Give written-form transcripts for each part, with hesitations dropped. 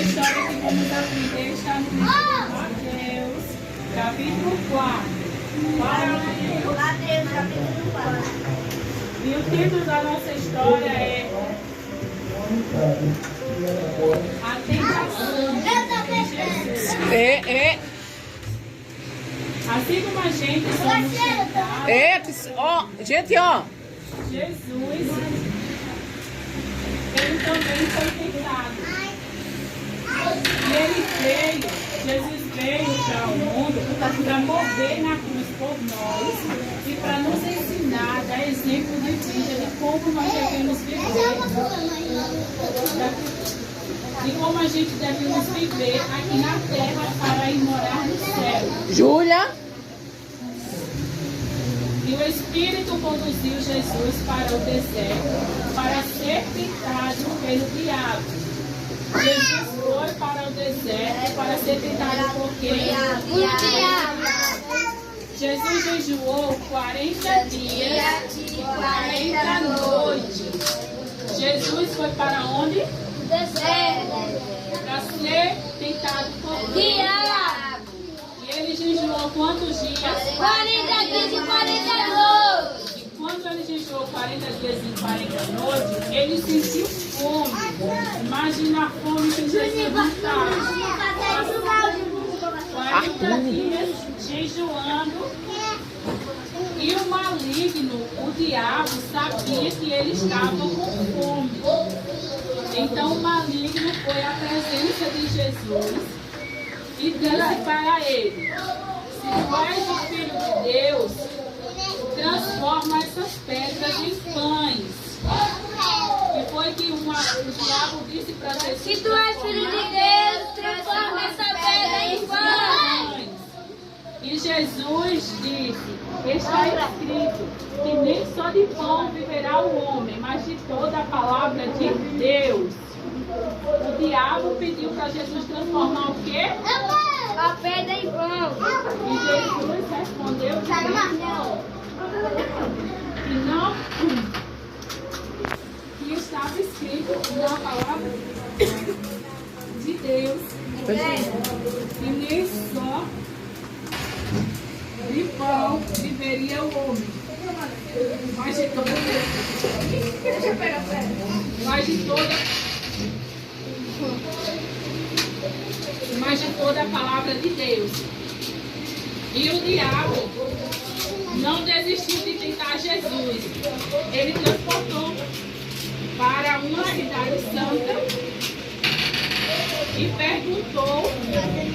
história que vamos aprender está no livro de Mateus, capítulo 4. Mateus, capítulo 4. E o título da nossa história é A Tentação de Jesus. Assim como a gente somos tentados, Jesus, ele também foi tentado. E Jesus veio para o mundo para morrer na cruz por nós e para nos ensinar, dar exemplo de vida de como nós devemos viver. De como a gente devemos viver aqui na terra para ir morar no céu. Júlia. E o Espírito conduziu Jesus para o deserto para ser tentado pelo diabo. Jesus foi para o deserto para ser tentado por quem? O diabo. Jesus jejuou 40 dias e 40 noites. Jesus foi para onde? Deserto. Para ser tentado por quem? Diabo. E ele jejuou quantos dias? 40 dias e 40 noites. E quando ele jejuou 40 dias e 40 noites, ele sentiu fome. Imagina a fome que Jesus não estava. 40 dias jejuando. E o maligno, o diabo, sabia que ele estava com fome. Então o maligno foi à presença de Jesus e disse para ele: se tu és o Filho de Deus, transforma essas pedras em pães. E foi que o diabo disse para Jesus: Se tu és filho de Deus, transforma essa pedra em pães. E Jesus disse: está escrito que nem só de pão viverá o homem, mas de toda a palavra de Deus. O diabo pediu para Jesus transformar o quê? A pedra em pão. E Jesus respondeu que estava escrito na palavra de Deus. E nem só de pão viveria o homem, mas de toda a palavra de Deus. E o diabo não desistiu de tentar Jesus. Ele transportou para uma cidade santa e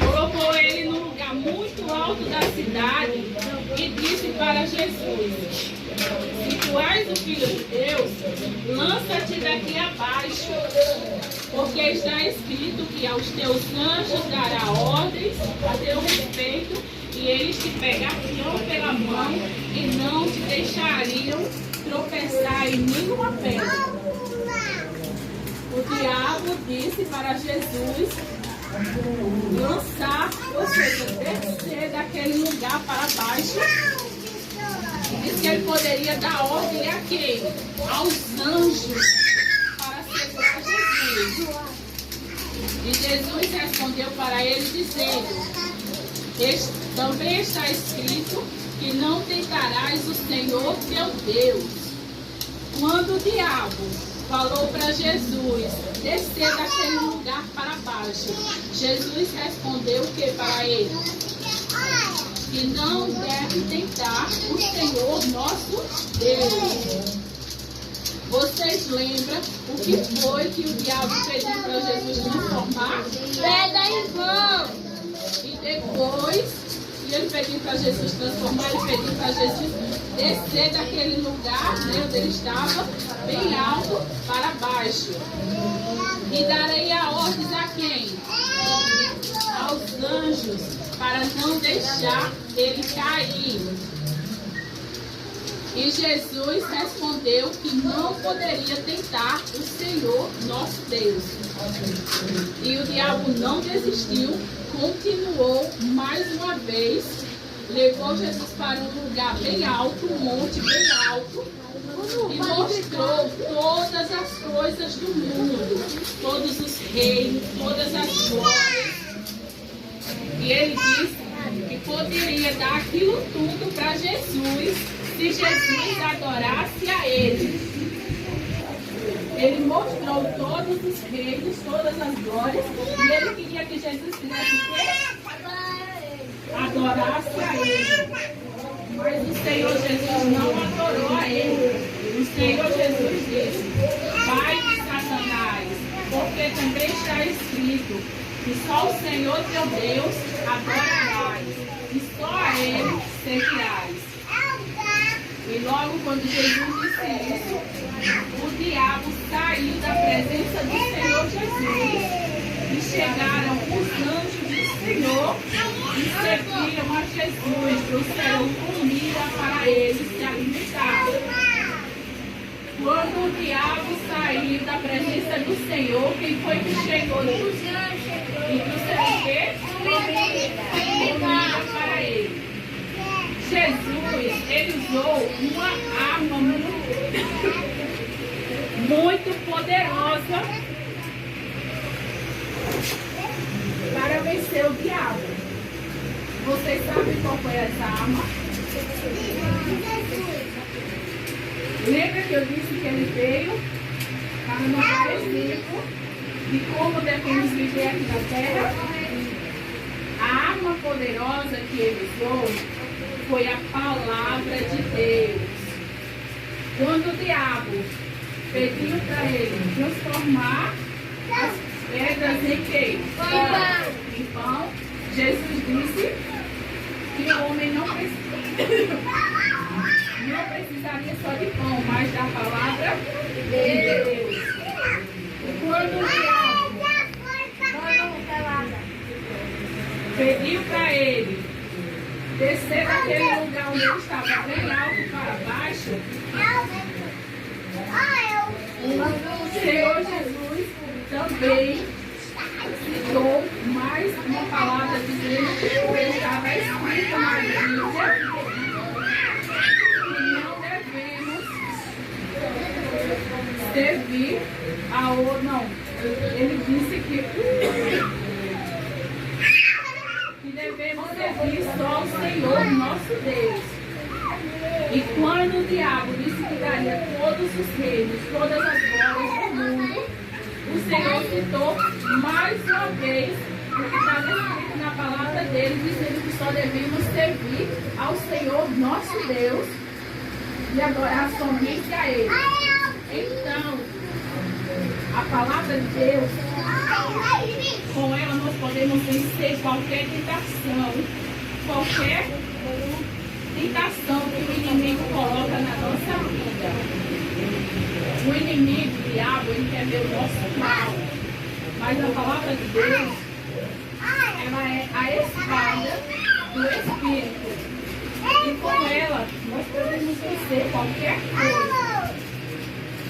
colocou ele num lugar muito alto da cidade e disse para Jesus: se tu és o Filho de Deus, lança-te daqui abaixo, porque está escrito que aos teus anjos dará ordens a teu respeito e eles te pegariam pela mão e não te deixariam tropeçar em nenhuma pedra. O diabo disse para Jesus lançar, ou seja, descer daquele lugar para baixo. E disse que ele poderia dar ordem a quem? Aos anjos para segurar Jesus. E Jesus respondeu para ele dizendo: também está escrito que não tentarás o Senhor teu Deus. Quando o diabo falou para Jesus descer daquele lugar para baixo, Jesus respondeu o que para ele? Que não deve tentar o Senhor nosso Deus. Vocês lembram o que foi que o diabo pediu para Jesus transformar? Pedra em pão. E depois que ele pediu para Jesus transformar, ele pediu para Jesus descer daquele lugar, né, onde ele estava, bem alto, para baixo. E darei a ordem a quem? Aos anjos, para não deixar ele cair. E Jesus respondeu que não poderia tentar o Senhor nosso Deus. E o diabo não desistiu, continuou mais uma vez, levou Jesus para um lugar bem alto, um monte bem alto, e mostrou todas as coisas do mundo. todos os reinos, todas as glórias. E ele disse que poderia dar aquilo tudo para Jesus se Jesus adorasse a ele. Ele mostrou todos os reinos, todas as glórias, e ele queria que Jesus fizesse o quê? Adorasse a ele. Mas o Senhor Jesus não adorou a ele. O Senhor Jesus disse: vai de Satanás, porque também está escrito que só o Senhor teu Deus adorarás, e só a ele servirás. E logo quando Jesus disse isso, o diabo saiu da presença do Senhor Jesus. E chegaram os anjos do Senhor e serviram a Jesus, trouxeram comida para ele se alimentar. Quando o diabo saiu da presença do Senhor, quem foi que chegou? E trouxeram o quê? Comida para ele. Jesus, ele usou uma arma muito poderosa para vencer o diabo. Vocês sabem qual foi essa arma? Lembra que eu disse que ele veio para nos dar exemplo de como devemos viver aqui na terra? A arma poderosa que ele usou foi a palavra de Deus. Quando o diabo pediu para ele transformar as pedras em quê? Em pão, Jesus disse que o homem não precisaria só de pão, mas da palavra de Deus. E quando o diabo pediu para ele descer daquele lugar onde ele estava bem alto para baixo, o Senhor Jesus também citou mais uma palavra dizendo que estava escrito na Bíblia que não devemos servir a outro. Não, ele disse que devemos servir só ao Senhor, nosso Deus. E quando o diabo disse que daria todos os reinos, todas as glórias do mundo, o Senhor citou mais uma vez o que estava escrito na palavra dele, dizendo que só devemos servir ao Senhor, nosso Deus, e adorar somente a Ele. Então, a palavra de Deus, com ela nós podemos vencer qualquer tentação que o inimigo coloca na nossa vida. O inimigo, o diabo, ele quer ver o nosso mal. Mas a palavra de Deus, ela é a espada do Espírito. E com ela, nós podemos vencer qualquer coisa.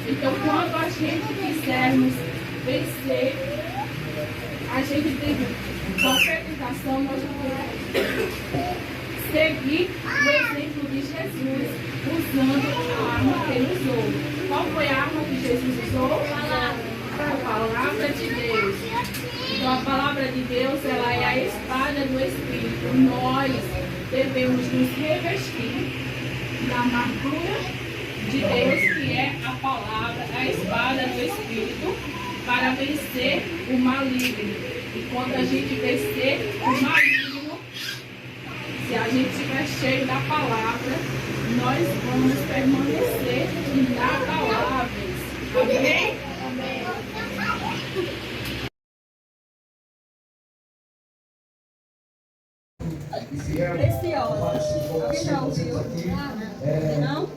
Então, quando a gente quisermos vencer, a gente tem qualquer tentação, nós vamos seguir o exemplo de Jesus, usando a arma que ele usou. Qual foi a arma que Jesus usou? A palavra de Deus. Então, a palavra de Deus, ela é a espada do Espírito. Nós devemos nos revestir da armadura de Deus, que é a palavra, a espada do Espírito, para vencer o maligno. E quando a gente vencer o maligno, se a gente estiver cheio da palavra, nós vamos permanecer inabaláveis. Amém? Amém. Preciosa. Alguém já ouviu? Não?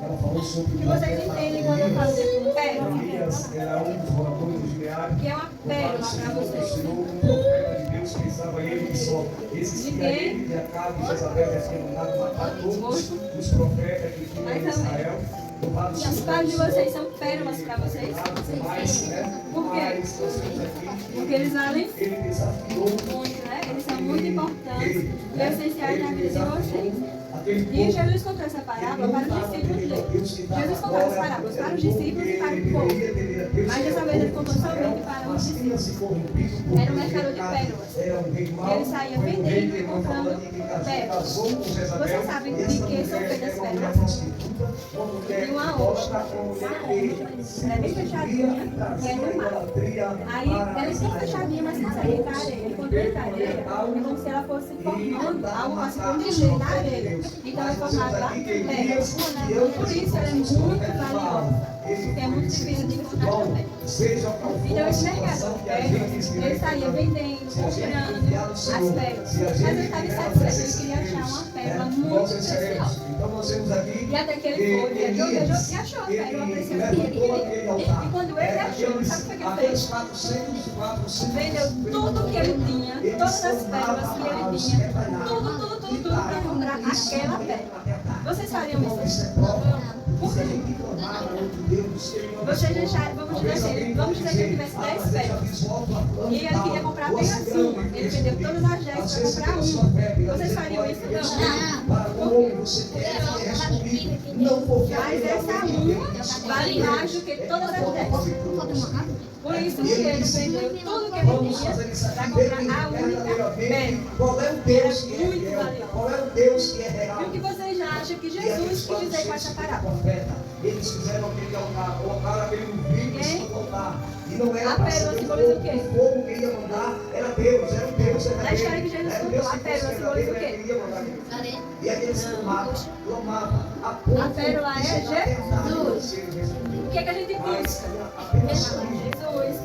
Ela falou sobre que vocês entendem quando eu falo de pérola? Era um dos oradores de Gileade. Que é uma pérola para vocês. Um profeta de Deus pensava ele que só existia ele, de Acabe e Jezabel tinham mandado matar todos os profetas que tinham em Israel. E as palavras de vocês são pérolas para vocês? Por quê? Porque eles valem muito, né? Eles são muito importantes e essenciais na vida de vocês. E Jesus contou essa parábola para os discípulos dele. Jesus contou as parábolas para os discípulos e para o povo. Mas dessa vez ele contou somente para os discípulos. Era um mercador de pérolas. Ele saía vendendo e comprando pérolas. Vocês sabem de que são feitas pérolas? De uma outra. Ela é bem fechadinha e é no mar. Aí ela é bem fechadinha, mas consegue entrar areia. Quando entra areia, é como se ela fosse formando algo assim, como dizer, da areia. Então é formada lá pérolas. Por isso ela é muito valiosa. Porque é muito difícil de encontrar também. Então esse mercado de pérolas, ele saía vendendo, comprando as pérolas. Mas ele estava insatisfeito, ele queria achar uma pérola muito preciosa. E até que ele foi, viajou e achou a pérola preciosa que ele queria. E quando ele achou, sabe o que ele fez? Vendeu tudo que ele tinha, todas as pérolas que ele tinha, tudo para comprar aquela pérola. Vocês fariam isso? Por quê? Vocês deixaram, vamos dizer que ele tivesse 10 pérolas. E ele queria comprar apenas uma. Ele vendeu todas as 10 para comprar uma. Vocês fariam isso? Não. Mas essa uma vale mais do que todas as 10. Por isso que ele vendeu tudo que ele tinha para comprar a única pérola. Qual é o Deus que é muito real? valioso. Qual é o Deus que é real? E o que vocês acham que Jesus quis dizer com essa parábola? Eles fizeram aquele altar, colocaram aquele umbigo em cima do altar. E não era A para pérola ser simboliza o quê? o fogo que ia mandar, era Deus, era um Deus. Na história que Jesus contou, a pérola simboliza o quê? E aí eles clamavam, A pérola é Jesus. O que é que a gente busca? Jesus.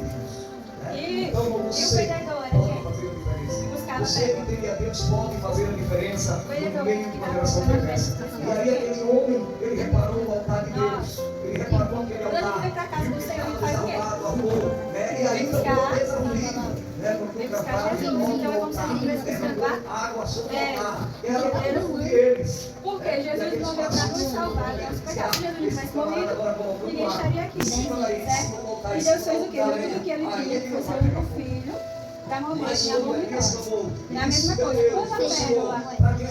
E o vendedor era quem? Buscava a Você pérola. que tem a Deus pode fazer a diferença no Vendedor meio de uma geração perversa. E aí aquele homem, ele reparou o altar de Deus. Ele reparou aquele Quando a gente altar. vem para a casa do Senhor, ele faz o quê? E aí buscar vem buscar Jesus. Então é como se a gente tivesse buscando água sobre o É, altar. Era para cobrir eles. porque Jesus morreu para nos salvar. E os pecados de Jesus não tivesse morrido, ninguém estaria aqui. Certo? E Deus fez o quê? Deu tudo o que ele tinha, que foi seu único filho, para morrer em amor de nós. É a mesma coisa. Quando a pérola,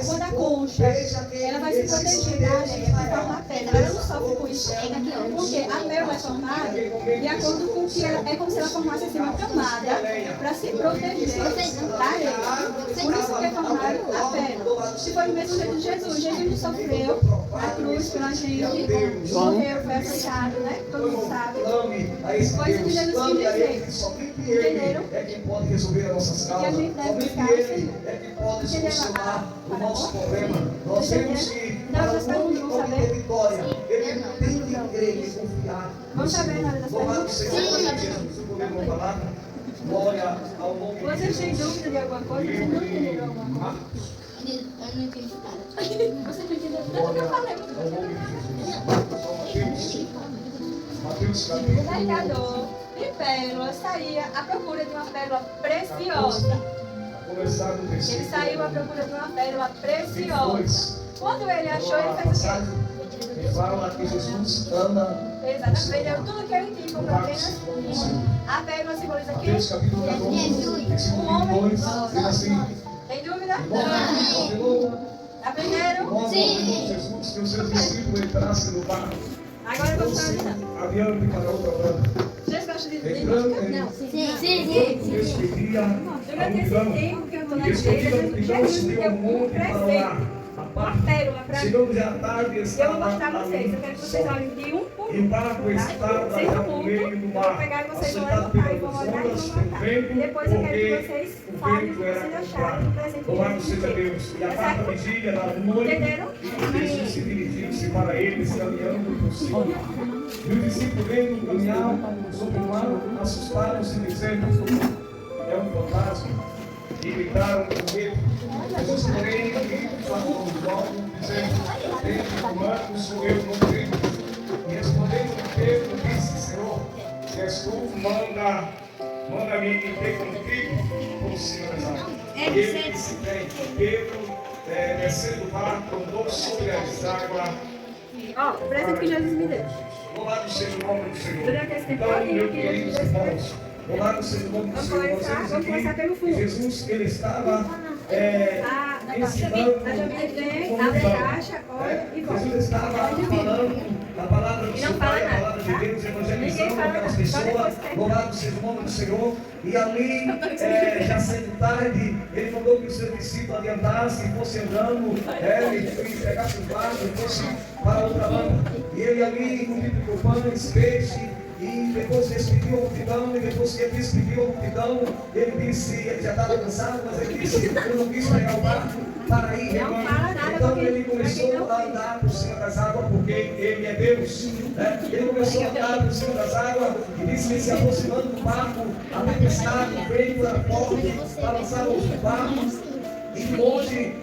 quando a concha, ela vai se proteger da areia, vai formar pedra, ela não sofre com isso. Porque a pérola é formada de acordo com que ela, é como se ela formasse assim, uma camada para se proteger da areia. Por isso que é formada a pérola. Se foi o mesmo jeito de Jesus. Jesus sofreu na cruz pela gente, morreu, foi aceitado, né? Todo mundo sabe. Foi isso que Jesus quis dizer. Entenderam? É quem pode resolver as nossas causas. gente deve Somente buscar Ele é quem pode solucionar o nosso problema. Nós temos que, para o homem obter vitória, ele tem que crer e confiar. Vamos saber na hora das Louvado perguntas? seja Jesus. Podemos falar? Glória ao nome de Vocês têm Jesus. dúvida de alguma coisa? Vocês não entenderam alguma coisa? Eu não entendi nada. Vocês não entenderam nada que eu falei. Ao nome de Jesus. Mateus O capítulo mercador de pérolas saía à procura de uma pérola preciosa. começar no Ele versículo saiu à procura de uma pérola preciosa. 22. Quando ele achou, ele fez o quê? Ele fala que Jesus ama. Exatamente, vendeu tudo que ele tinha, comprou apenas uma. A pérola simboliza aqui? Mateus capítulo 14, versículo 22, diz assim: Tem dúvida? ordenou Aprenderam? Jesus que os seus discípulos entrassem no barco, Agora eu vou falar fossem não. adiante para outra banda. Vocês gostam de Entrando música? em Não. despedia a Durante esse multidão. tempo que eu estou na E igreja, escolhiam então Jesus me subiu deu ao um monte para orar. presente. Uma pérola para mim. Chegamos à tarde, Eu vou estava mostrar a vocês. Eu quero que vocês olhem de um por E o barco tá? estava Vocês já no no mundo, meio do eu vou mar, pegar e vocês vão açoitado levantar e pelas vão olhar e ondas, vão pelo matar. vento, Depois eu quero que porque vocês o falem o vento que era vocês acharam contrário. do presente de Louvado Jesus. seja Deus. E a Tá quarta certo? vigília da noite, Entenderam? Jesus se dirigiu-se para eles, caminhando por cima. E os discípulos, vendo caminhar sobre o mar, assustaram-se, dizendo: é um fantasma. E gritaram com medo. Jesus, porém, falou logo, dizendo: desde quando sou eu, não creio. E respondendo Pedro, disse: Senhor, se és tu, manda-me ir ter contigo, como se não exato. E ele disse: bem, Pedro, descendo do barco, andou sobre as águas. Ó, o presente que Jesus me deu. Louvado seja o nome do Senhor. Durante esse tempo Então, todinho meus que Jesus queridos deu esse irmãos, louvado seja o nome do Vamos Senhor. Nós começar? vemos Vamos começar aqui pelo que fundo. Jesus, ele estava ensinando Jesus estava falando a palavra do seu Pai, a palavra de Deus, evangelizando aquelas pessoas, louvado seja o nome do Senhor. E ali, já sendo tarde, ele mandou que os seus discípulos adiantassem, fossem andando, ele pegasse o barco, fosse para outra banda. E ele ali multiplicou pães, peixe. E depois despediu a multidão, e depois que ele despediu a multidão, ele disse, ele já estava cansado, mas ele disse, eu não quis pegar o barco para ir embora. Então ele começou a andar por cima das águas, porque ele é Deus. Né? Ele começou a andar por cima das águas, e disse que se aproximando do barco, a tempestade, o vento era forte, balançava os barcos, e de longe